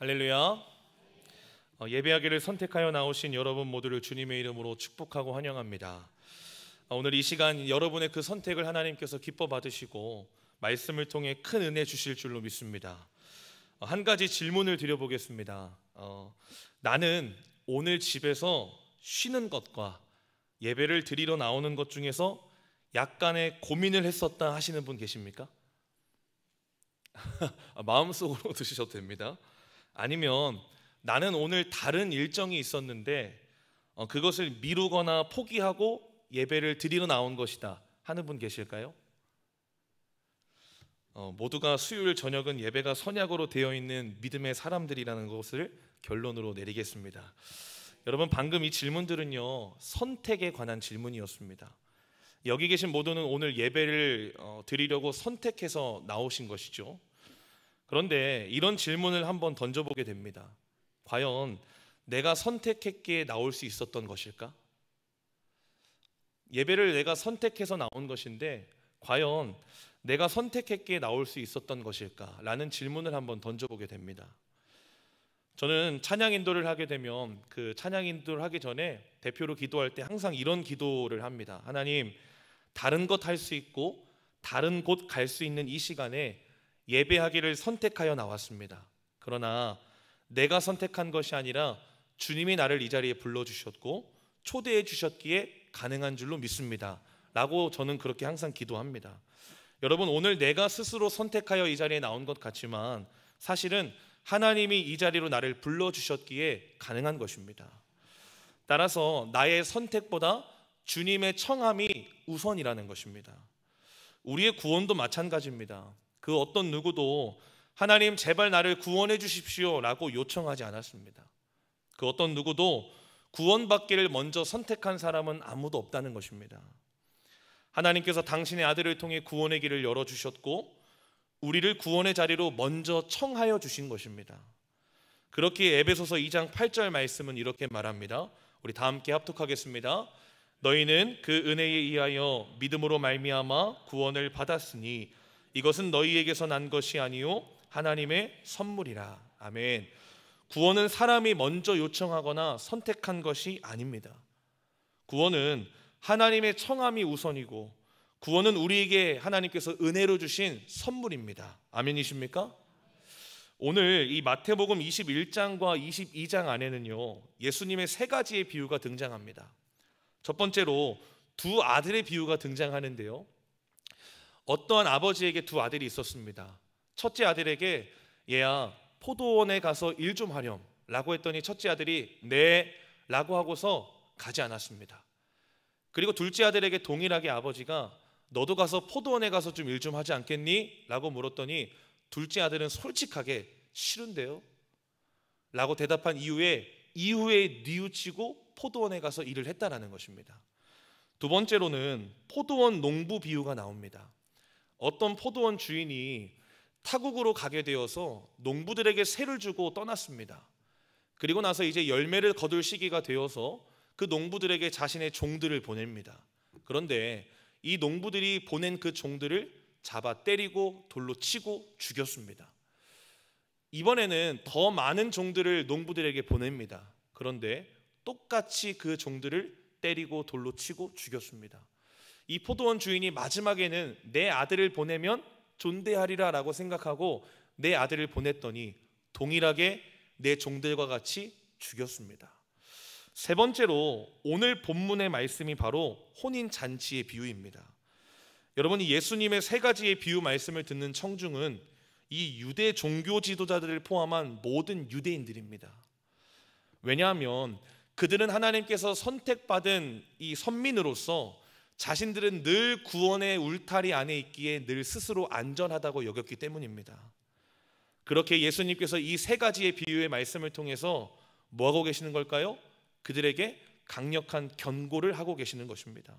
할렐루야. 예배하기를 선택하여 나오신 여러분 모두를 주님의 이름으로 축복하고 환영합니다. 오늘 이 시간 여러분의 그 선택을 하나님께서 기뻐 받으시고 말씀을 통해 큰 은혜 주실 줄로 믿습니다. 한 가지 질문을 드려보겠습니다. 나는 오늘 집에서 쉬는 것과 예배를 드리러 나오는 것 중에서 약간의 고민을 했었다 하시는 분 계십니까? 마음속으로 드시셔도 됩니다. 아니면 나는 오늘 다른 일정이 있었는데 그것을 미루거나 포기하고 예배를 드리러 나온 것이다 하는 분 계실까요? 모두가 수요일 저녁은 예배가 선약으로 되어 있는 믿음의 사람들이라는 것을 결론으로 내리겠습니다. 여러분, 방금 이 질문들은요, 선택에 관한 질문이었습니다. 여기 계신 모두는 오늘 예배를 드리려고 선택해서 나오신 것이죠. 그런데 이런 질문을 한번 던져보게 됩니다. 과연 내가 선택했기에 나올 수 있었던 것일까? 예배를 내가 선택해서 나온 것인데 과연 내가 선택했기에 나올 수 있었던 것일까? 라는 질문을 한번 던져보게 됩니다. 저는 찬양 인도를 하게 되면 그 찬양 인도를 하기 전에 대표로 기도할 때 항상 이런 기도를 합니다. 하나님, 다른 것 할 수 있고 다른 곳 갈 수 있는 이 시간에 예배하기를 선택하여 나왔습니다. 그러나 내가 선택한 것이 아니라 주님이 나를 이 자리에 불러주셨고 초대해 주셨기에 가능한 줄로 믿습니다 라고 저는 그렇게 항상 기도합니다. 여러분, 오늘 내가 스스로 선택하여 이 자리에 나온 것 같지만 사실은 하나님이 이 자리로 나를 불러주셨기에 가능한 것입니다. 따라서 나의 선택보다 주님의 청함이 우선이라는 것입니다. 우리의 구원도 마찬가지입니다. 그 어떤 누구도 하나님 제발 나를 구원해 주십시오 라고 요청하지 않았습니다. 그 어떤 누구도 구원받기를 먼저 선택한 사람은 아무도 없다는 것입니다. 하나님께서 당신의 아들을 통해 구원의 길을 열어주셨고 우리를 구원의 자리로 먼저 청하여 주신 것입니다. 그렇기에 에베소서 2장 8절 말씀은 이렇게 말합니다. 우리 다 함께 합독하겠습니다. 너희는 그 은혜에 의하여 믿음으로 말미암아 구원을 받았으니 이것은 너희에게서 난 것이 아니요 하나님의 선물이라. 아멘. 구원은 사람이 먼저 요청하거나 선택한 것이 아닙니다. 구원은 하나님의 청함이 우선이고 구원은 우리에게 하나님께서 은혜로 주신 선물입니다. 아멘이십니까? 오늘 이 마태복음 21장과 22장 안에는요, 예수님의 세 가지의 비유가 등장합니다. 첫 번째로 두 아들의 비유가 등장하는데요, 어떠한 아버지에게 두 아들이 있었습니다. 첫째 아들에게 얘야 포도원에 가서 일 좀 하렴 라고 했더니 첫째 아들이 네 라고 하고서 가지 않았습니다. 그리고 둘째 아들에게 동일하게 아버지가 너도 가서 포도원에 가서 좀 일 좀 하지 않겠니? 라고 물었더니 둘째 아들은 솔직하게 싫은데요 라고 대답한 이후에 뉘우치고 포도원에 가서 일을 했다라는 것입니다. 두 번째로는 포도원 농부 비유가 나옵니다. 어떤 포도원 주인이 타국으로 가게 되어서 농부들에게 세를 주고 떠났습니다. 그리고 나서 이제 열매를 거둘 시기가 되어서 그 농부들에게 자신의 종들을 보냅니다. 그런데 이 농부들이 보낸 그 종들을 잡아 때리고 돌로 치고 죽였습니다. 이번에는 더 많은 종들을 농부들에게 보냅니다. 그런데 똑같이 그 종들을 때리고 돌로 치고 죽였습니다. 이 포도원 주인이 마지막에는 내 아들을 보내면 존대하리라 라고 생각하고 내 아들을 보냈더니 동일하게 내 종들과 같이 죽였습니다. 세 번째로 오늘 본문의 말씀이 바로 혼인잔치의 비유입니다. 여러분이 예수님의 세 가지의 비유 말씀을 듣는 청중은 이 유대 종교 지도자들을 포함한 모든 유대인들입니다. 왜냐하면 그들은 하나님께서 선택받은 이 선민으로서 자신들은 늘 구원의 울타리 안에 있기에 늘 스스로 안전하다고 여겼기 때문입니다. 그렇게 예수님께서 이 세 가지의 비유의 말씀을 통해서 뭐하고 계시는 걸까요? 그들에게 강력한 경고를 하고 계시는 것입니다.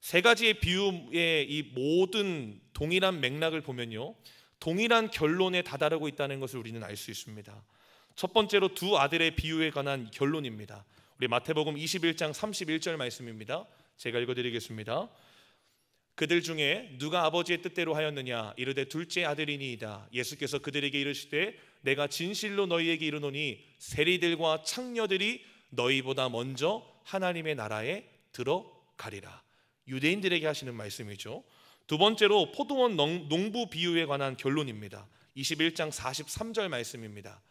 세 가지의 비유의 이 모든 동일한 맥락을 보면요, 동일한 결론에 다다르고 있다는 것을 우리는 알 수 있습니다. 첫 번째로 두 아들의 비유에 관한 결론입니다. 우리 마태복음 21장 31절 말씀입니다. 제가 읽어드리겠습니다. 그들 중에 누가 아버지의 뜻대로 하였느냐 이르되 둘째 아들이니이다. 예수께서 그들에게 이르시되 내가 진실로 너희에게 이르노니 세리들과 창녀들이 너희보다 먼저 하나님의 나라에 들어가리라. 유대인들에게 하시는 말씀이죠. 두 번째로 포도원 농부 비유에 관한 결론입니다. 21장 43절 말씀입니다.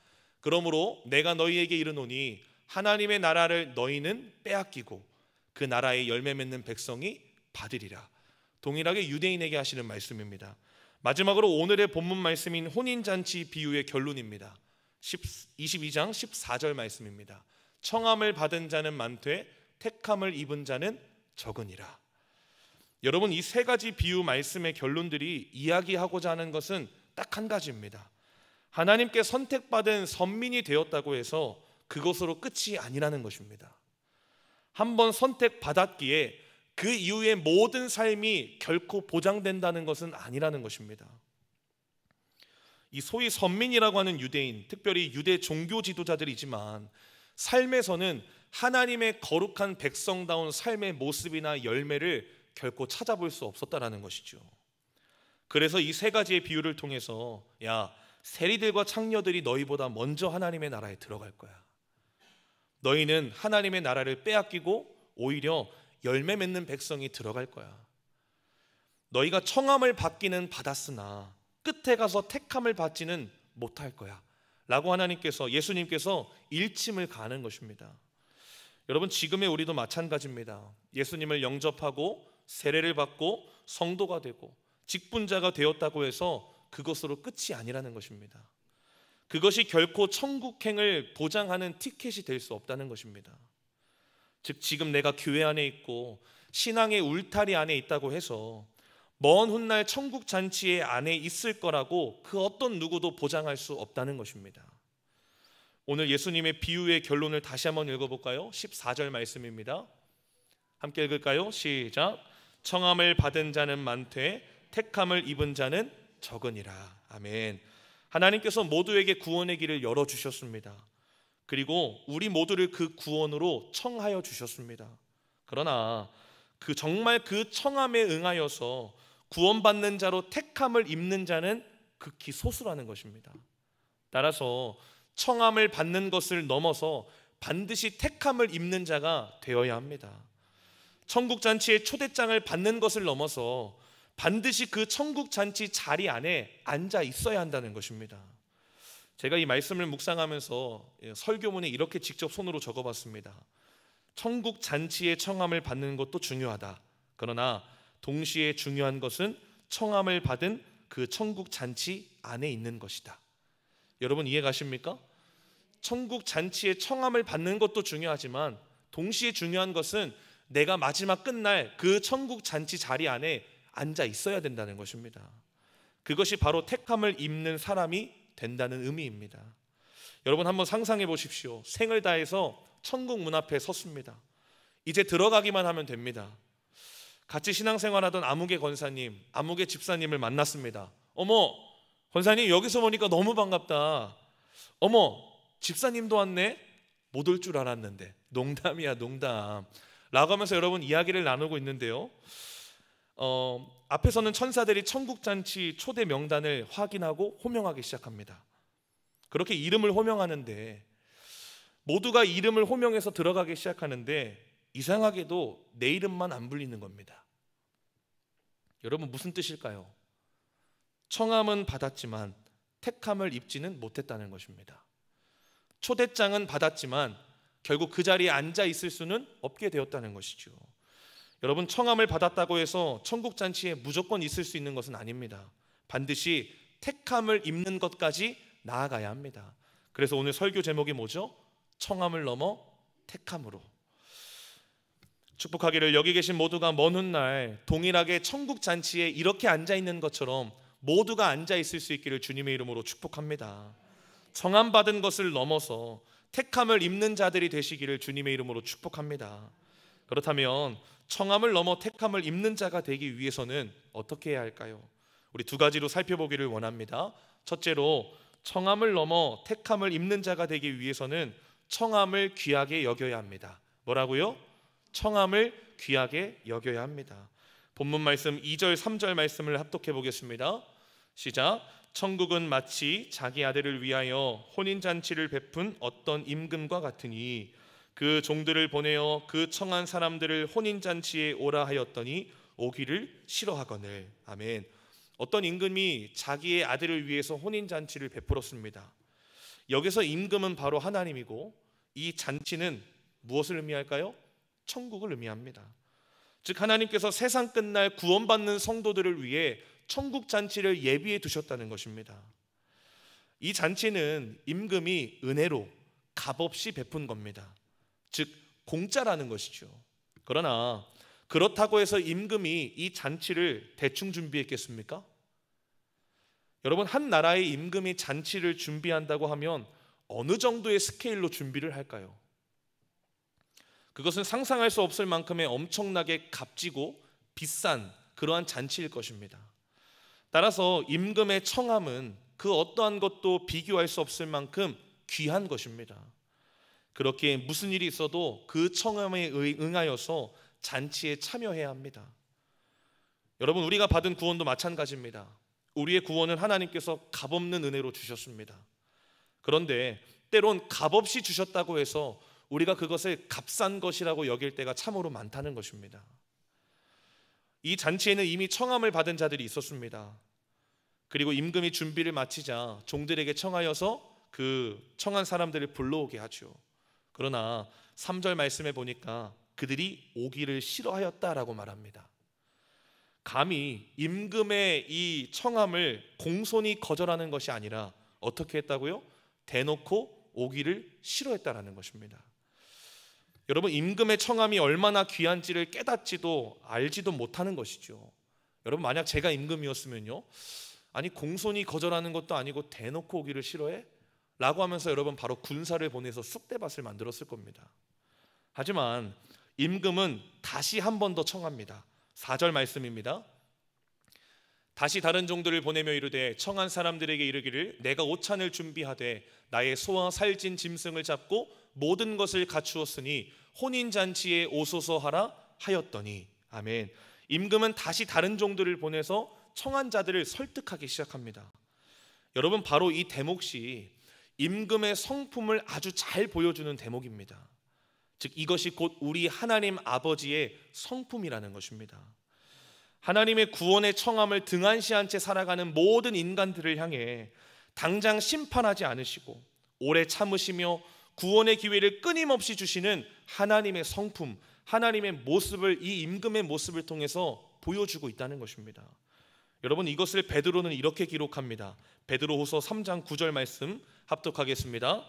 그러므로 내가 너희에게 이르노니 하나님의 나라를 너희는 빼앗기고 그 나라의 열매 맺는 백성이 받으리라. 동일하게 유대인에게 하시는 말씀입니다. 마지막으로 오늘의 본문 말씀인 혼인잔치 비유의 결론입니다. 22장 14절 말씀입니다. 청함을 받은 자는 많되 택함을 입은 자는 적으니라. 여러분, 이 세 가지 비유 말씀의 결론들이 이야기하고자 하는 것은 딱 한 가지입니다. 하나님께 선택받은 선민이 되었다고 해서 그것으로 끝이 아니라는 것입니다. 한번 선택받았기에 그 이후의 모든 삶이 결코 보장된다는 것은 아니라는 것입니다. 이 소위 선민이라고 하는 유대인, 특별히 유대 종교 지도자들이지만 삶에서는 하나님의 거룩한 백성다운 삶의 모습이나 열매를 결코 찾아볼 수 없었다라는 것이죠. 그래서 이 세 가지의 비유를 통해서 세리들과 창녀들이 너희보다 먼저 하나님의 나라에 들어갈 거야. 너희는 하나님의 나라를 빼앗기고 오히려 열매 맺는 백성이 들어갈 거야. 너희가 청함을 받기는 받았으나 끝에 가서 택함을 받지는 못할 거야 라고 예수님께서 일침을 가하는 것입니다. 여러분, 지금의 우리도 마찬가지입니다. 예수님을 영접하고 세례를 받고 성도가 되고 직분자가 되었다고 해서 그것으로 끝이 아니라는 것입니다. 그것이 결코 천국행을 보장하는 티켓이 될 수 없다는 것입니다. 즉, 지금 내가 교회 안에 있고 신앙의 울타리 안에 있다고 해서 먼 훗날 천국 잔치의 안에 있을 거라고 그 어떤 누구도 보장할 수 없다는 것입니다. 오늘 예수님의 비유의 결론을 다시 한번 읽어볼까요? 14절 말씀입니다. 함께 읽을까요? 시작. 청함을 받은 자는 많되 택함을 입은 자는 적으니라. 아멘. 하나님께서 모두에게 구원의 길을 열어주셨습니다. 그리고 우리 모두를 그 구원으로 청하여 주셨습니다. 그러나 정말 그 청함에 응하여서 구원받는 자로 택함을 입는 자는 극히 소수라는 것입니다. 따라서 청함을 받는 것을 넘어서 반드시 택함을 입는 자가 되어야 합니다. 천국잔치의 초대장을 받는 것을 넘어서 반드시 그 천국잔치 자리 안에 앉아 있어야 한다는 것입니다. 제가 이 말씀을 묵상하면서 설교문에 이렇게 직접 손으로 적어봤습니다. 천국잔치의 청함을 받는 것도 중요하다. 그러나 동시에 중요한 것은 청함을 받은 그 천국잔치 안에 있는 것이다. 여러분, 이해 가십니까? 천국잔치의 청함을 받는 것도 중요하지만 동시에 중요한 것은 내가 마지막 끝날 그 천국잔치 자리 안에 앉아 있어야 된다는 것입니다. 그것이 바로 택함을 입는 사람이 된다는 의미입니다. 여러분, 한번 상상해 보십시오. 생을 다해서 천국 문 앞에 섰습니다. 이제 들어가기만 하면 됩니다. 같이 신앙생활하던 아무개 권사님, 아무개 집사님을 만났습니다. 어머, 권사님 여기서 보니까 너무 반갑다. 어머, 집사님도 왔네? 못 올 줄 알았는데. 농담이야, 농담 라고 하면서 여러분 이야기를 나누고 있는데요, 앞에서는 천사들이 천국잔치 초대 명단을 확인하고 호명하기 시작합니다. 그렇게 이름을 호명하는데 모두가 이름을 호명해서 들어가기 시작하는데 이상하게도 내 이름만 안 불리는 겁니다. 여러분, 무슨 뜻일까요? 청함은 받았지만 택함을 입지는 못했다는 것입니다. 초대장은 받았지만 결국 그 자리에 앉아 있을 수는 없게 되었다는 것이죠. 여러분, 청함을 받았다고 해서 천국잔치에 무조건 있을 수 있는 것은 아닙니다. 반드시 택함을 입는 것까지 나아가야 합니다. 그래서 오늘 설교 제목이 뭐죠? 청함을 넘어 택함으로. 축복하기를 여기 계신 모두가 먼 훗날 동일하게 천국잔치에 이렇게 앉아있는 것처럼 모두가 앉아있을 수 있기를 주님의 이름으로 축복합니다. 청함 받은 것을 넘어서 택함을 입는 자들이 되시기를 주님의 이름으로 축복합니다. 그렇다면 청함을 넘어 택함을 입는 자가 되기 위해서는 어떻게 해야 할까요? 우리 두 가지로 살펴보기를 원합니다. 첫째로, 청함을 넘어 택함을 입는 자가 되기 위해서는 청함을 귀하게 여겨야 합니다. 뭐라고요? 청함을 귀하게 여겨야 합니다. 본문 말씀 2절 3절 말씀을 합독해 보겠습니다. 시작. 천국은 마치 자기 아들을 위하여 혼인잔치를 베푼 어떤 임금과 같으니 그 종들을 보내어 그 청한 사람들을 혼인잔치에 오라 하였더니 오기를 싫어하거늘. 아멘. 어떤 임금이 자기의 아들을 위해서 혼인잔치를 베풀었습니다. 여기서 임금은 바로 하나님이고 이 잔치는 무엇을 의미할까요? 천국을 의미합니다. 즉 하나님께서 세상 끝날 구원받는 성도들을 위해 천국 잔치를 예비해 두셨다는 것입니다. 이 잔치는 임금이 은혜로 값없이 베푼 겁니다. 즉 공짜라는 것이죠. 그러나 그렇다고 해서 임금이 이 잔치를 대충 준비했겠습니까? 여러분, 한 나라의 임금이 잔치를 준비한다고 하면 어느 정도의 스케일로 준비를 할까요? 그것은 상상할 수 없을 만큼의 엄청나게 값지고 비싼 그러한 잔치일 것입니다. 따라서 임금의 청함은 그 어떠한 것도 비교할 수 없을 만큼 귀한 것입니다. 그렇게 무슨 일이 있어도 그 청함에 응하여서 잔치에 참여해야 합니다. 여러분, 우리가 받은 구원도 마찬가지입니다. 우리의 구원은 하나님께서 값없는 은혜로 주셨습니다. 그런데 때론 값없이 주셨다고 해서 우리가 그것을 값싼 것이라고 여길 때가 참으로 많다는 것입니다. 이 잔치에는 이미 청함을 받은 자들이 있었습니다. 그리고 임금이 준비를 마치자 종들에게 청하여서 그 청한 사람들을 불러오게 하죠. 그러나 3절 말씀에 보니까 그들이 오기를 싫어하였다라고 말합니다. 감히 임금의 이 청함을 공손히 거절하는 것이 아니라 어떻게 했다고요? 대놓고 오기를 싫어했다라는 것입니다. 여러분, 임금의 청함이 얼마나 귀한지를 깨닫지도 알지도 못하는 것이죠. 여러분, 만약 제가 임금이었으면요, 아니 공손히 거절하는 것도 아니고 대놓고 오기를 싫어해? 라고 하면서 여러분 바로 군사를 보내서 쑥대밭을 만들었을 겁니다. 하지만 임금은 다시 한 번 더 청합니다. 4절 말씀입니다. 다시 다른 종들을 보내며 이르되 청한 사람들에게 이르기를 내가 오찬을 준비하되 나의 소와 살찐 짐승을 잡고 모든 것을 갖추었으니 혼인잔치에 오소서 하라 하였더니. 아멘. 임금은 다시 다른 종들을 보내서 청한 자들을 설득하기 시작합니다. 여러분, 바로 이 대목이 임금의 성품을 아주 잘 보여주는 대목입니다. 즉 이것이 곧 우리 하나님 아버지의 성품이라는 것입니다. 하나님의 구원의 청함을 등한시한 채 살아가는 모든 인간들을 향해 당장 심판하지 않으시고 오래 참으시며 구원의 기회를 끊임없이 주시는 하나님의 성품, 하나님의 모습을 이 임금의 모습을 통해서 보여주고 있다는 것입니다. 여러분, 이것을 베드로는 이렇게 기록합니다. 베드로후서 3장 9절 말씀 합독하겠습니다.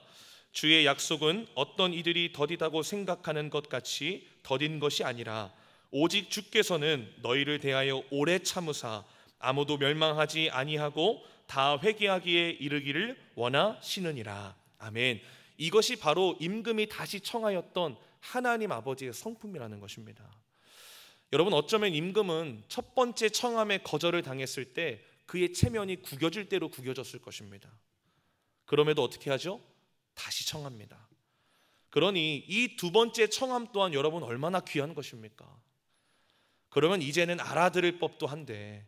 주의 약속은 어떤 이들이 더디다고 생각하는 것 같이 더딘 것이 아니라 오직 주께서는 너희를 대하여 오래 참으사 아무도 멸망하지 아니하고 다 회개하기에 이르기를 원하시느니라. 아멘. 이것이 바로 임금이 다시 청하였던 하나님 아버지의 성품이라는 것입니다. 여러분, 어쩌면 임금은 첫 번째 청함에 거절을 당했을 때 그의 체면이 구겨질 대로 구겨졌을 것입니다. 그럼에도 어떻게 하죠? 다시 청합니다. 그러니 이 두 번째 청함 또한 여러분 얼마나 귀한 것입니까? 그러면 이제는 알아들을 법도 한데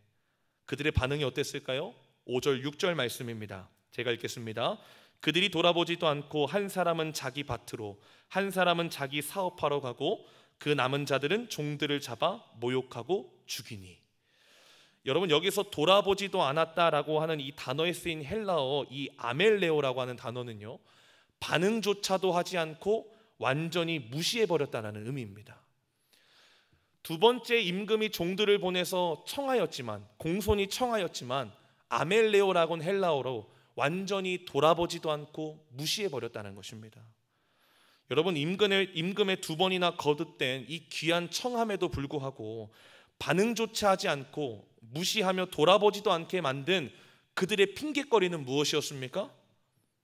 그들의 반응이 어땠을까요? 5절 6절 말씀입니다. 제가 읽겠습니다. 그들이 돌아보지도 않고 한 사람은 자기 밭으로 한 사람은 자기 사업하러 가고 그 남은 자들은 종들을 잡아 모욕하고 죽이니. 여러분, 여기서 돌아보지도 않았다라고 하는 이 단어에 쓰인 헬라어 이 아멜레오라고 하는 단어는요, 반응조차도 하지 않고 완전히 무시해버렸다는 의미입니다. 두 번째 임금이 종들을 보내서 청하였지만, 공손히 청하였지만 아멜레오라고는 헬라어로 완전히 돌아보지도 않고 무시해버렸다는 것입니다. 여러분, 임금의 두 번이나 거듭된 이 귀한 청함에도 불구하고 반응조차 하지 않고 무시하며 돌아보지도 않게 만든 그들의 핑계거리는 무엇이었습니까?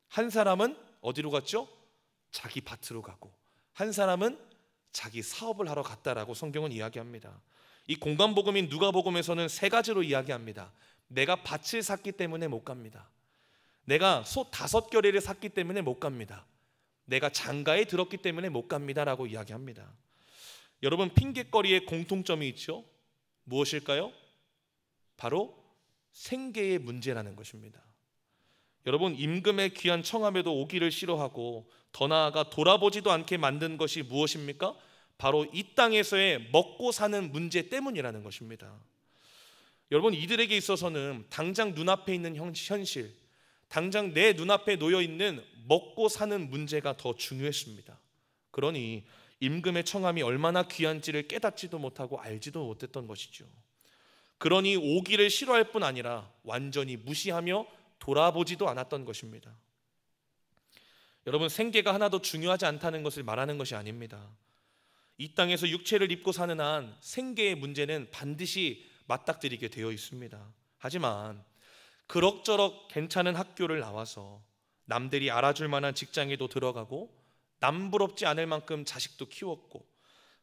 한 사람은 어디로 갔죠? 자기 밭으로 가고 한 사람은 자기 사업을 하러 갔다라고 성경은 이야기합니다. 이 공간복음인 누가복음에서는 세 가지로 이야기합니다. 내가 밭을 샀기 때문에 못 갑니다. 내가 소 5겨레를 샀기 때문에 못 갑니다. 내가 장가에 들었기 때문에 못 갑니다 라고 이야기합니다. 여러분, 핑계거리에 공통점이 있죠. 무엇일까요? 바로 생계의 문제라는 것입니다. 여러분, 임금의 귀한 청함에도 오기를 싫어하고 더 나아가 돌아보지도 않게 만든 것이 무엇입니까? 바로 이 땅에서의 먹고 사는 문제 때문이라는 것입니다. 여러분, 이들에게 있어서는 당장 눈앞에 있는 현실, 당장 내 눈앞에 놓여 있는 먹고 사는 문제가 더 중요했습니다. 그러니 임금의 청함이 얼마나 귀한지를 깨닫지도 못하고 알지도 못했던 것이죠. 그러니 오기를 싫어할 뿐 아니라 완전히 무시하며 돌아보지도 않았던 것입니다. 여러분, 생계가 하나도 중요하지 않다는 것을 말하는 것이 아닙니다. 이 땅에서 육체를 입고 사는 한 생계의 문제는 반드시 맞닥뜨리게 되어 있습니다. 하지만 그럭저럭 괜찮은 학교를 나와서 남들이 알아줄 만한 직장에도 들어가고 남부럽지 않을 만큼 자식도 키웠고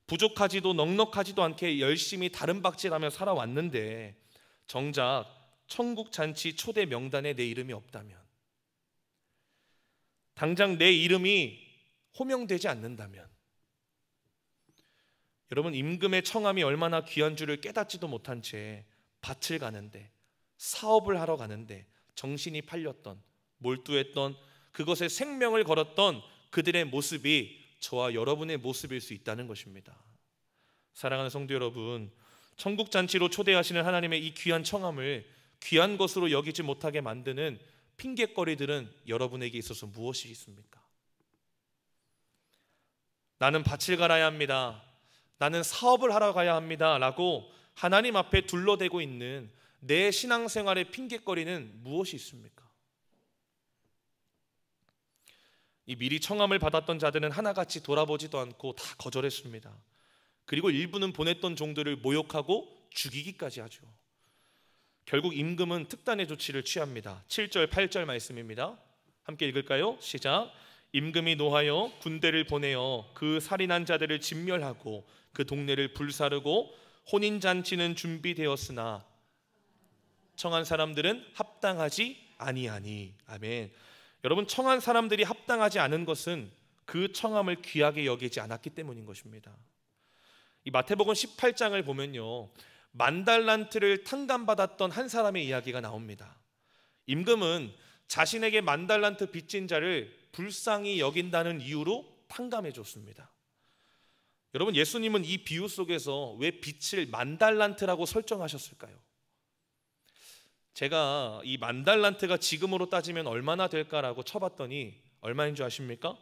부족하지도 넉넉하지도 않게 열심히 다름박질하며 살아왔는데 정작 천국 잔치 초대 명단에 내 이름이 없다면, 당장 내 이름이 호명되지 않는다면, 여러분, 임금의 청함이 얼마나 귀한 줄을 깨닫지도 못한 채 밭을 가는데, 사업을 하러 가는데 정신이 팔렸던, 몰두했던, 그것에 생명을 걸었던 그들의 모습이 저와 여러분의 모습일 수 있다는 것입니다. 사랑하는 성도 여러분, 천국 잔치로 초대하시는 하나님의 이 귀한 청함을 귀한 것으로 여기지 못하게 만드는 핑곗거리들은 여러분에게 있어서 무엇이 있습니까? 나는 밭을 갈아야 합니다, 나는 사업을 하러 가야 합니다 라고 하나님 앞에 둘러대고 있는 내 신앙생활의 핑곗거리는 무엇이 있습니까? 이 미리 청함을 받았던 자들은 하나같이 돌아보지도 않고 다 거절했습니다. 그리고 일부는 보냈던 종들을 모욕하고 죽이기까지 하죠. 결국 임금은 특단의 조치를 취합니다. 7절 8절 말씀입니다. 함께 읽을까요? 시작. 임금이 노하여 군대를 보내어 그 살인한 자들을 진멸하고 그 동네를 불사르고 혼인잔치는 준비되었으나 청한 사람들은 합당하지 아니하니. 아멘. 여러분, 청한 사람들이 합당하지 않은 것은 그 청함을 귀하게 여기지 않았기 때문인 것입니다. 이 마태복음 18장을 보면요, 만달란트를 탕감받았던 한 사람의 이야기가 나옵니다. 임금은 자신에게 만달란트 빚진 자를 불쌍히 여긴다는 이유로 탕감해 줬습니다. 여러분, 예수님은 이 비유 속에서 왜 빚을 만달란트라고 설정하셨을까요? 제가 이 만달란트가 지금으로 따지면 얼마나 될까라고 쳐봤더니 얼마인 줄 아십니까?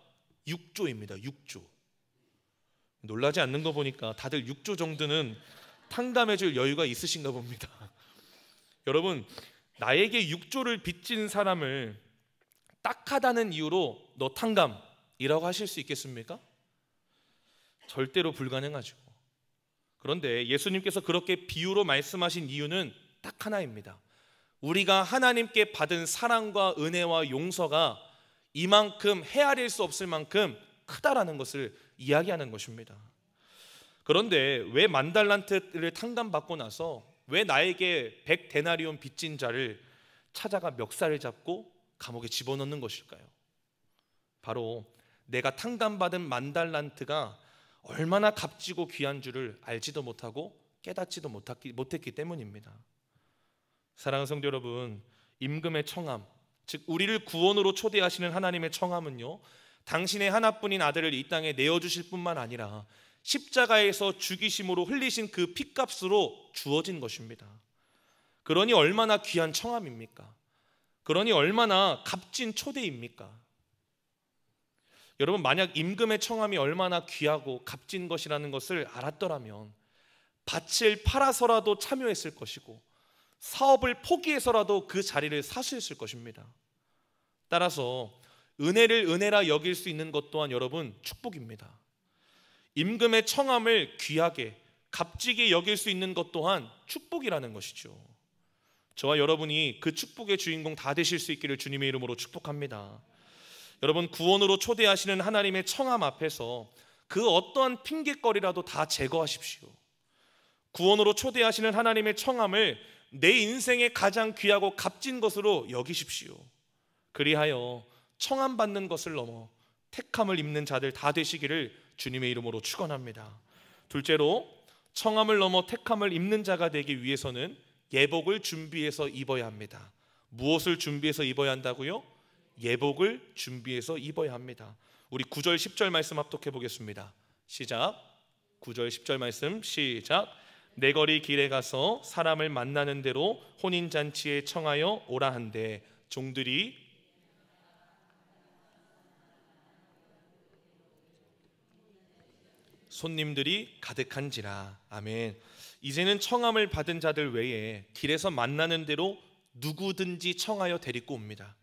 6조입니다. 6조. 놀라지 않는 거 보니까 다들 6조 정도는 탕감해줄 여유가 있으신가 봅니다. 여러분, 나에게 6조를 빚진 사람을 딱하다는 이유로 너 탕감이라고 하실 수 있겠습니까? 절대로 불가능하죠. 그런데 예수님께서 그렇게 비유로 말씀하신 이유는 딱 하나입니다. 우리가 하나님께 받은 사랑과 은혜와 용서가 이만큼 헤아릴 수 없을 만큼 크다라는 것을 이야기하는 것입니다. 그런데 왜 만달란트를 탕감받고 나서 왜 나에게 100데나리온 빚진 자를 찾아가 멱살을 잡고 감옥에 집어넣는 것일까요? 바로 내가 탕감받은 만달란트가 얼마나 값지고 귀한 줄을 알지도 못하고 깨닫지도 못했기 때문입니다. 사랑하는 성도 여러분, 임금의 청함, 즉 우리를 구원으로 초대하시는 하나님의 청함은요, 당신의 하나뿐인 아들을 이 땅에 내어주실 뿐만 아니라 십자가에서 죽이심으로 흘리신 그 피값으로 주어진 것입니다. 그러니 얼마나 귀한 청함입니까? 그러니 얼마나 값진 초대입니까? 여러분, 만약 임금의 청함이 얼마나 귀하고 값진 것이라는 것을 알았더라면 밭을 팔아서라도 참여했을 것이고 사업을 포기해서라도 그 자리를 사수했을 것입니다. 따라서 은혜를 은혜라 여길 수 있는 것 또한 여러분 축복입니다. 임금의 청함을 귀하게 값지게 여길 수 있는 것 또한 축복이라는 것이죠. 저와 여러분이 그 축복의 주인공 다 되실 수 있기를 주님의 이름으로 축복합니다. 여러분, 구원으로 초대하시는 하나님의 청함 앞에서 그 어떠한 핑곗거리라도 다 제거하십시오. 구원으로 초대하시는 하나님의 청함을 내 인생의 가장 귀하고 값진 것으로 여기십시오. 그리하여 청함 받는 것을 넘어 택함을 입는 자들 다 되시기를 주님의 이름으로 축원합니다. 둘째로, 청함을 넘어 택함을 입는 자가 되기 위해서는 예복을 준비해서 입어야 합니다. 무엇을 준비해서 입어야 한다고요? 예복을 준비해서 입어야 합니다. 우리 9절 10절 말씀 합독해 보겠습니다. 시작. 9절 10절 말씀 시작. 내 거리 길에 가서 사람을 만나는 대로 혼인잔치에 청하여 오라 한대 종들이 손님들이 가득한지라. 아멘. 이제는 청함을 받은 자들 외에 길에서 만나는 대로 누구든지 청하여 데리고 옵니다.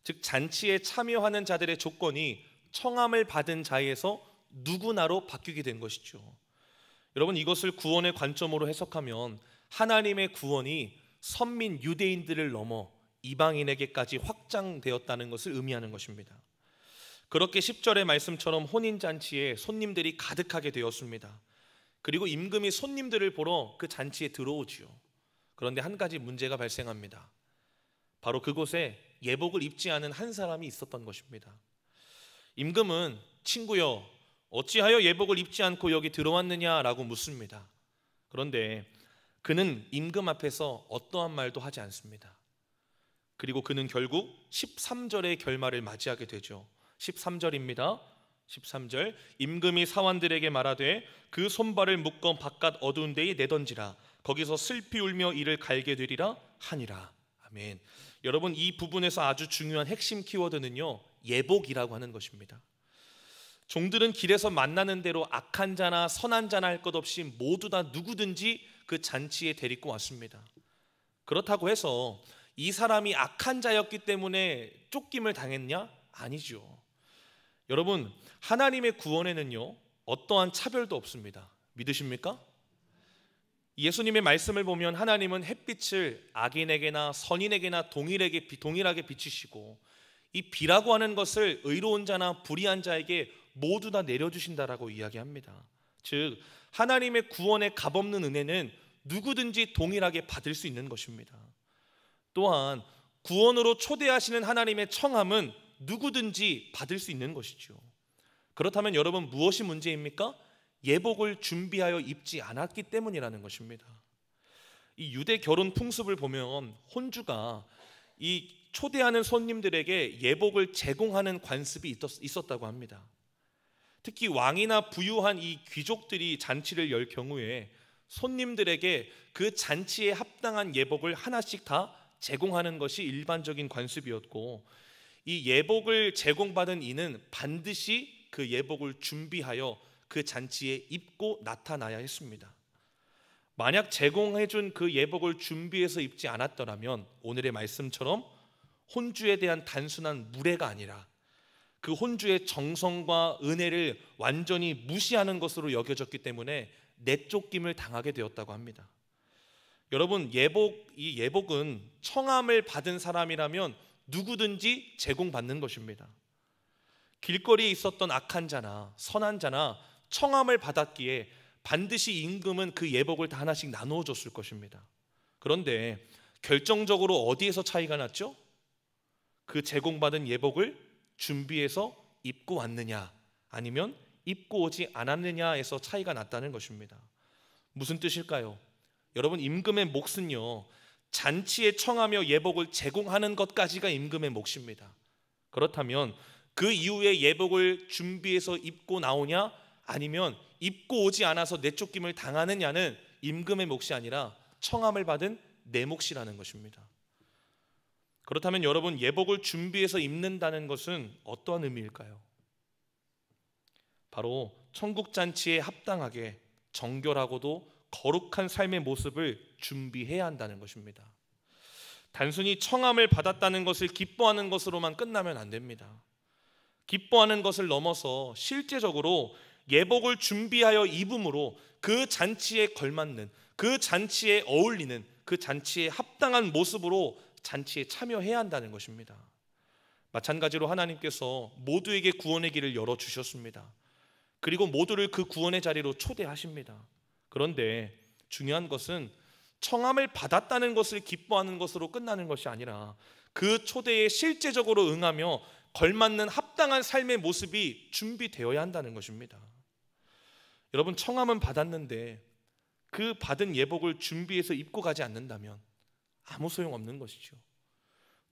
즉 잔치에 참여하는 자들의 조건이 청함을 받은 자에서 누구나로 바뀌게 된 것이죠. 여러분, 이것을 구원의 관점으로 해석하면 하나님의 구원이 선민 유대인들을 넘어 이방인에게까지 확장되었다는 것을 의미하는 것입니다. 그렇게 10절의 말씀처럼 혼인잔치에 손님들이 가득하게 되었습니다. 그리고 임금이 손님들을 보러 그 잔치에 들어오지요. 그런데 한 가지 문제가 발생합니다. 바로 그곳에 예복을 입지 않은 한 사람이 있었던 것입니다. 임금은 친구여 어찌하여 예복을 입지 않고 여기 들어왔느냐라고 묻습니다. 그런데 그는 임금 앞에서 어떠한 말도 하지 않습니다. 그리고 그는 결국 13절의 결말을 맞이하게 되죠. 13절입니다. 13절 임금이 사환들에게 말하되 그 손발을 묶어 바깥 어두운 데에 내던지라 거기서 슬피 울며 이를 갈게 되리라 하니라. 아멘. 여러분, 이 부분에서 아주 중요한 핵심 키워드는요 예복이라고 하는 것입니다. 종들은 길에서 만나는 대로 악한 자나 선한 자나 할 것 없이 모두 다 누구든지 그 잔치에 데리고 왔습니다. 그렇다고 해서 이 사람이 악한 자였기 때문에 쫓김을 당했냐? 아니죠. 여러분, 하나님의 구원에는요 어떠한 차별도 없습니다. 믿으십니까? 예수님의 말씀을 보면 하나님은 햇빛을 악인에게나 선인에게나 동일하게 비치시고 이 비라고 하는 것을 의로운 자나 불의한 자에게 모두 다 내려주신다라고 이야기합니다. 즉 하나님의 구원의 값없는 은혜는 누구든지 동일하게 받을 수 있는 것입니다. 또한 구원으로 초대하시는 하나님의 청함은 누구든지 받을 수 있는 것이죠. 그렇다면 여러분, 무엇이 문제입니까? 예복을 준비하여 입지 않았기 때문이라는 것입니다. 이 유대 결혼 풍습을 보면 혼주가 이 초대하는 손님들에게 예복을 제공하는 관습이 있었다고 합니다. 특히 왕이나 부유한 이 귀족들이 잔치를 열 경우에 손님들에게 그 잔치에 합당한 예복을 하나씩 다 제공하는 것이 일반적인 관습이었고, 이 예복을 제공받은 이는 반드시 그 예복을 준비하여 그 잔치에 입고 나타나야 했습니다. 만약 제공해준 그 예복을 준비해서 입지 않았더라면 오늘의 말씀처럼 혼주에 대한 단순한 무례가 아니라 그 혼주의 정성과 은혜를 완전히 무시하는 것으로 여겨졌기 때문에 내쫓김을 당하게 되었다고 합니다. 여러분, 이 예복은 청함을 받은 사람이라면 누구든지 제공받는 것입니다. 길거리에 있었던 악한 자나 선한 자나 청함을 받았기에 반드시 임금은 그 예복을 다 하나씩 나누어 줬을 것입니다. 그런데 결정적으로 어디에서 차이가 났죠? 그 제공받은 예복을 준비해서 입고 왔느냐 아니면 입고 오지 않았느냐에서 차이가 났다는 것입니다. 무슨 뜻일까요? 여러분, 임금의 몫은요 잔치에 청하며 예복을 제공하는 것까지가 임금의 몫입니다. 그렇다면 그 이후에 예복을 준비해서 입고 나오냐 아니면 입고 오지 않아서 내쫓김을 당하느냐는 임금의 몫이 아니라 청함을 받은 내 몫이라는 것입니다. 그렇다면 여러분, 예복을 준비해서 입는다는 것은 어떠한 의미일까요? 바로 천국잔치에 합당하게 정결하고도 거룩한 삶의 모습을 준비해야 한다는 것입니다. 단순히 청함을 받았다는 것을 기뻐하는 것으로만 끝나면 안 됩니다. 기뻐하는 것을 넘어서 실제적으로 예복을 준비하여 입음으로 그 잔치에 걸맞는, 그 잔치에 어울리는, 그 잔치에 합당한 모습으로 잔치에 참여해야 한다는 것입니다. 마찬가지로 하나님께서 모두에게 구원의 길을 열어주셨습니다. 그리고 모두를 그 구원의 자리로 초대하십니다. 그런데 중요한 것은 청함을 받았다는 것을 기뻐하는 것으로 끝나는 것이 아니라 그 초대에 실제적으로 응하며 걸맞는 합당한 삶의 모습이 준비되어야 한다는 것입니다. 여러분, 청함은 받았는데 그 받은 예복을 준비해서 입고 가지 않는다면 아무 소용없는 것이죠.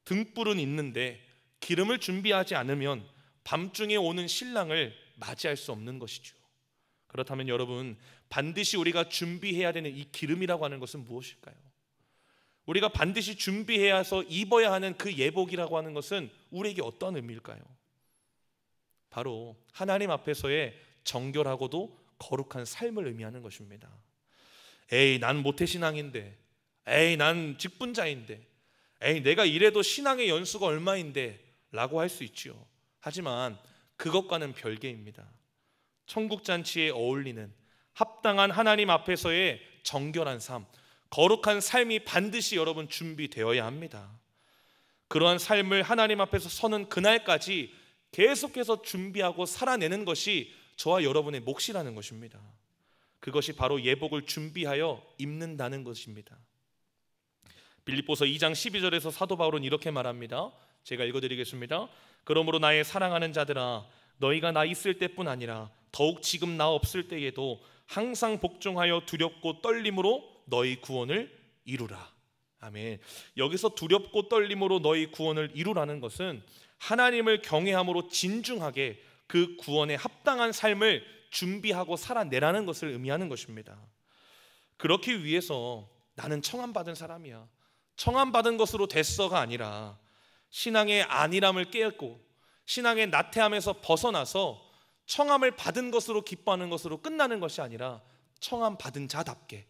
등불은 있는데 기름을 준비하지 않으면 밤중에 오는 신랑을 맞이할 수 없는 것이죠. 그렇다면 여러분, 반드시 우리가 준비해야 되는 이 기름이라고 하는 것은 무엇일까요? 우리가 반드시 준비해야 해서 입어야 하는 그 예복이라고 하는 것은 우리에게 어떤 의미일까요? 바로 하나님 앞에서의 정결하고도 거룩한 삶을 의미하는 것입니다. 에이, 난 모태신앙인데, 에이, 난 직분자인데, 에이, 내가 이래도 신앙의 연수가 얼마인데 라고 할 수 있지요. 하지만 그것과는 별개입니다. 천국잔치에 어울리는 합당한 하나님 앞에서의 정결한 삶, 거룩한 삶이 반드시 여러분 준비되어야 합니다. 그러한 삶을 하나님 앞에서 서는 그날까지 계속해서 준비하고 살아내는 것이 저와 여러분의 몫이라는 것입니다. 그것이 바로 예복을 준비하여 입는다는 것입니다. 빌립보서 2장 12절에서 사도 바울은 이렇게 말합니다. 제가 읽어드리겠습니다. 그러므로 나의 사랑하는 자들아, 너희가 나 있을 때뿐 아니라 더욱 지금 나 없을 때에도 항상 복종하여 두렵고 떨림으로 너희 구원을 이루라. 아멘. 여기서 두렵고 떨림으로 너희 구원을 이루라는 것은 하나님을 경외함으로 진중하게 그 구원에 합당한 삶을 준비하고 살아내라는 것을 의미하는 것입니다. 그렇기 위해서 나는 청함받은 사람이야, 청함받은 것으로 됐어가 아니라 신앙의 안일함을 깨닫고 신앙의 나태함에서 벗어나서 청함을 받은 것으로 기뻐하는 것으로 끝나는 것이 아니라 청함받은 자답게,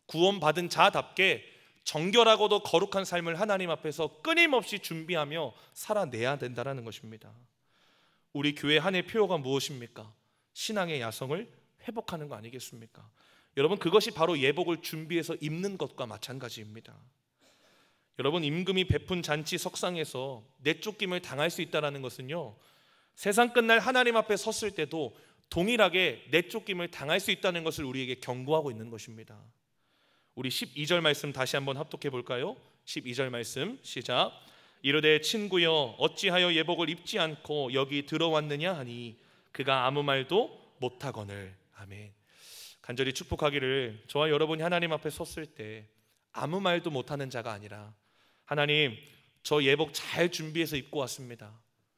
구원받은 자답게 정결하고도 거룩한 삶을 하나님 앞에서 끊임없이 준비하며 살아내야 된다는 것입니다. 우리 교회 한 해 표어가 무엇입니까? 신앙의 야성을 회복하는 거 아니겠습니까? 여러분, 그것이 바로 예복을 준비해서 입는 것과 마찬가지입니다. 여러분, 임금이 베푼 잔치 석상에서 내쫓김을 당할 수 있다는 것은요, 세상 끝날 하나님 앞에 섰을 때도 동일하게 내쫓김을 당할 수 있다는 것을 우리에게 경고하고 있는 것입니다. 우리 12절 말씀 다시 한번 합독해 볼까요? 12절 말씀 시작. 이르되 친구여, 어찌하여 예복을 입지 않고 여기 들어왔느냐 하니 그가 아무 말도 못하거늘. 아멘. 간절히 축복하기를, 저와 여러분이 하나님 앞에 섰을 때 아무 말도 못하는 자가 아니라, 하나님, 저 예복 잘 준비해서 입고 왔습니다.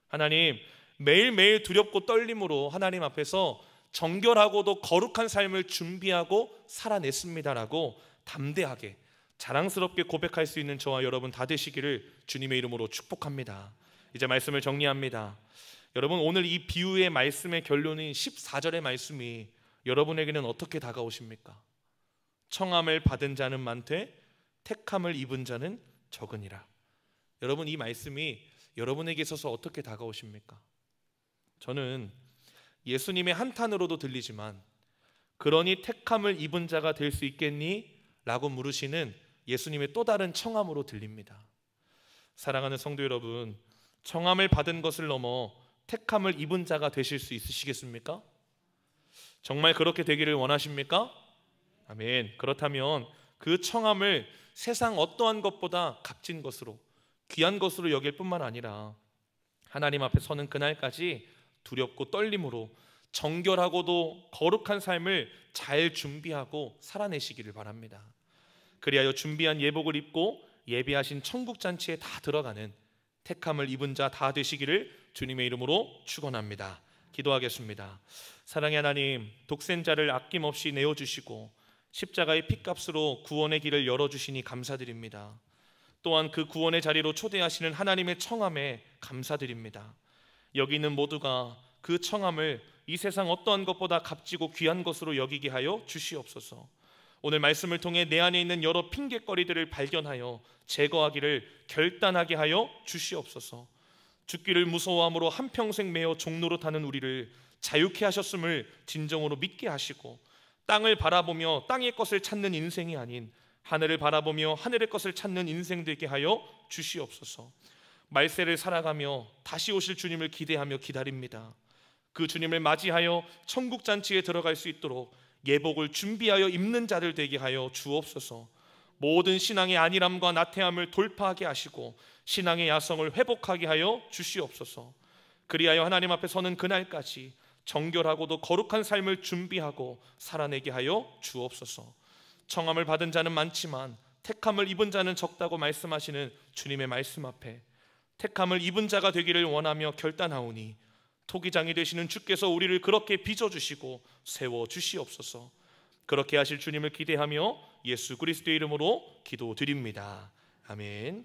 하나님, 매일매일 두렵고 떨림으로 하나님 앞에서 정결하고도 거룩한 삶을 준비하고 살아냈습니다라고 담대하게 자랑스럽게 고백할 수 있는 저와 여러분 다 되시기를 주님의 이름으로 축복합니다. 이제 말씀을 정리합니다. 여러분, 오늘 이 비유의 말씀의 결론인 14절의 말씀이 여러분에게는 어떻게 다가오십니까? 청함을 받은 자는 많되 택함을 입은 자는 적으니라. 여러분, 이 말씀이 여러분에게 있어서 어떻게 다가오십니까? 저는 예수님의 한탄으로도 들리지만, 그러니 택함을 입은 자가 될 수 있겠니? 라고 물으시는 예수님의 또 다른 청함으로 들립니다. 사랑하는 성도 여러분, 청함을 받은 것을 넘어 택함을 입은 자가 되실 수 있으시겠습니까? 정말 그렇게 되기를 원하십니까? 아멘. 그렇다면 그 청함을 세상 어떠한 것보다 값진 것으로, 귀한 것으로 여길 뿐만 아니라 하나님 앞에 서는 그날까지 두렵고 떨림으로 정결하고도 거룩한 삶을 잘 준비하고 살아내시기를 바랍니다. 그리하여 준비한 예복을 입고 예비하신 천국잔치에 다 들어가는 택함을 입은 자 다 되시기를 주님의 이름으로 축원합니다. 기도하겠습니다. 사랑의 하나님, 독생자를 아낌없이 내어주시고 십자가의 핏값으로 구원의 길을 열어주시니 감사드립니다. 또한 그 구원의 자리로 초대하시는 하나님의 청함에 감사드립니다. 여기 있는 모두가 그 청함을 이 세상 어떠한 것보다 값지고 귀한 것으로 여기게 하여 주시옵소서. 오늘 말씀을 통해 내 안에 있는 여러 핑곗거리들을 발견하여 제거하기를 결단하게 하여 주시옵소서. 죽기를 무서워함으로 한평생 매어 종로로 타는 우리를 자유케 하셨음을 진정으로 믿게 하시고, 땅을 바라보며 땅의 것을 찾는 인생이 아닌 하늘을 바라보며 하늘의 것을 찾는 인생 되게 하여 주시옵소서. 말세를 살아가며 다시 오실 주님을 기대하며 기다립니다. 그 주님을 맞이하여 천국잔치에 들어갈 수 있도록 예복을 준비하여 입는 자들 되게 하여 주옵소서. 모든 신앙의 안일함과 나태함을 돌파하게 하시고 신앙의 야성을 회복하게 하여 주시옵소서. 그리하여 하나님 앞에 서는 그날까지 정결하고도 거룩한 삶을 준비하고 살아내게 하여 주옵소서. 청함을 받은 자는 많지만 택함을 입은 자는 적다고 말씀하시는 주님의 말씀 앞에 택함을 입은 자가 되기를 원하며 결단하오니 토기장이 되시는 주께서 우리를 그렇게 빚어주시고 세워주시옵소서. 그렇게 하실 주님을 기대하며 예수 그리스도의 이름으로 기도드립니다. 아멘.